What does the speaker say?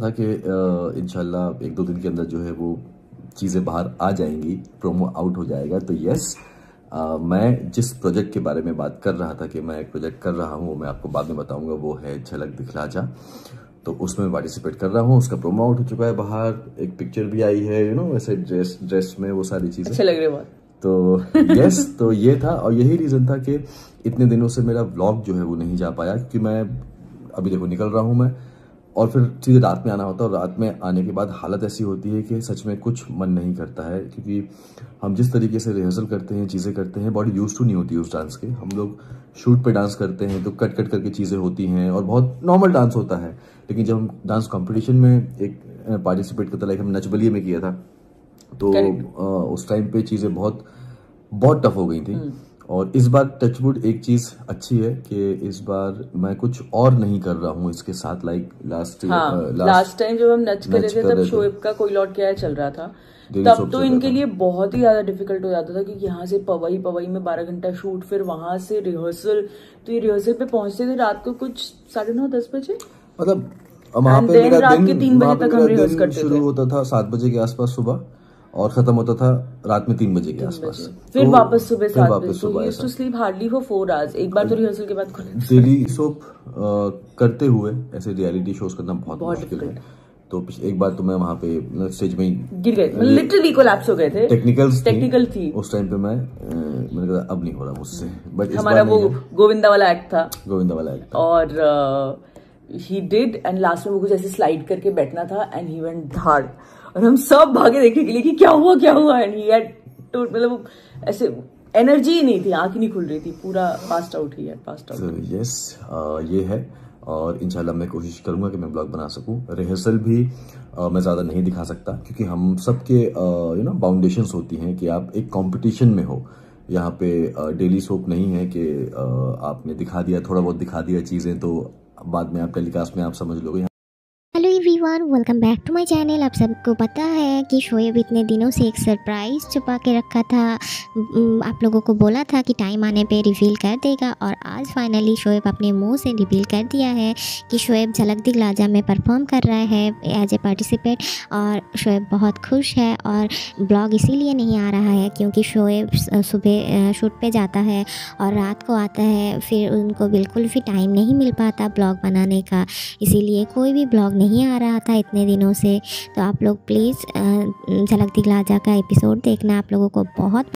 था कि इंशाल्लाह 1-2 दिन के अंदर जो है वो चीज़ें बाहर आ जाएंगी, प्रोमो आउट हो जाएगा। तो यस, मैं जिस प्रोजेक्ट के बारे में बात कर रहा था कि मैं एक प्रोजेक्ट कर रहा हूँ, वो मैं आपको बाद में बताऊंगा, वो है झलक दिखला जा। तो उसमें पार्टिसिपेट कर रहा हूँ, उसका प्रोमो आउट हो चुका है बाहर, एक पिक्चर भी आई है, वैसे ड्रेस में वो सारी चीज़ें अच्छे लग रहे बहुत। तो यस, तो ये था और यही रीज़न था कि इतने दिनों से मेरा व्लॉग जो है वो नहीं जा पाया, क्योंकि मैं अभी देखो निकल रहा हूँ मैं, और फिर सीधे रात में आना होता है, और रात में आने के बाद हालत ऐसी होती है कि सच में कुछ मन नहीं करता है, क्योंकि हम जिस तरीके से रिहर्सल करते हैं, चीज़ें करते हैं, बॉडी यूज टू नहीं होती उस डांस के। हम लोग शूट पे डांस करते हैं तो कट कट करके चीज़ें होती हैं और बहुत नॉर्मल डांस होता है, लेकिन जब हम डांस कॉम्पिटिशन में एक पार्टिसिपेट करते, लाइक हम नच बलिए में किया था, तो उस टाइम पे चीज़ें बहुत बहुत टफ हो गई थी। और इस बार टचवुड एक चीज अच्छी है कि इस बार मैं कुछ और नहीं कर रहा हूँ इसके साथ, लाइक लास्ट टाइम जब हम नच कर रहे थे तब शोएब का कोई लॉट क्या चल रहा था, तब तो इनके लिए बहुत ही ज्यादा डिफिकल्ट हो जाता था, क्योंकि यहाँ से पवई में 12 घंटा शूट, फिर वहां से रिहर्सल, तो ये रिहर्सल पे पहुंचते थे रात को कुछ 9:30-10 बजे, मतलब वहां पे मेरा रात के 3 बजे तक हम रिहर्सल करते थे। शुरू होता था 7 बजे के आसपास सुबह और खत्म होता था रात में 3 बजे के आसपास, फिर वापस सुबह 7 बजे। तो used to sleep hardly for 4 hours. एक बार तो रिहर्सल के बाद डेली सोप करते हुए ऐसे रियलिटी शोज करना बहुत मुश्किल है। तो एक बार तो मैं वहां पे स्टेज में गिर गए, लिटरली कोलैप्स हो गए थे। टेक्निकल थी उस टाइम पे। मैंने कहा अब नहीं हो रहा मुझसे, बट हमारा वो गोविंदा वाला एक्ट था और ही डिड, एंड लास्ट में वो कुछ ऐसे स्लाइड करके बैठना था एंड ही वेंट धाड़, और हम सब भागे देखने के लिए कि क्या हुआ एंड ही हैड टू, मतलब ऐसे एनर्जी ही नहीं थी, आंख ही नहीं खुल रही थी, पूरा पास्ट आउट ही है, पास्ट आउट। यस, ये है, और इंशाल्लाह मैं कोशिश करूंगा कि मैं ब्लॉग बना सकूं। रिहर्सल भी मैं ज़्यादा नहीं दिखा सकता, क्योंकि हम सबके बाउंडेशंस होती हैं कि आप एक कंपटीशन में हो। यहाँ पे डेली सोप नहीं है कि आपने दिखा दिया, थोड़ा बहुत दिखा दिया चीज़ें, तो बाद में आप टेलीकास्ट में आप समझ लोगे। Hello everyone, welcome back to my channel. आप सबको पता है कि शोएब इतने दिनों से एक सरप्राइज़ छुपा के रखा था। आप लोगों को बोला था कि टाइम आने पे रिवील कर देगा, और आज फाइनली शोएब अपने मुंह से रिवील कर दिया है कि शोएब झलक दिखला जा में परफॉर्म कर रहा है एज ए पार्टिसिपेट। और शोएब बहुत खुश है, और ब्लॉग इसीलिए नहीं आ रहा है क्योंकि शोएब सुबह शूट पे जाता है और रात को आता है, फिर उनको बिल्कुल भी टाइम नहीं मिल पाता ब्लॉग बनाने का, इसीलिए कोई भी ब्लॉग नहीं आ रहा था इतने दिनों से। तो आप लोग प्लीज़ झलक दिखला जा का एपिसोड देखना, आप लोगों को बहुत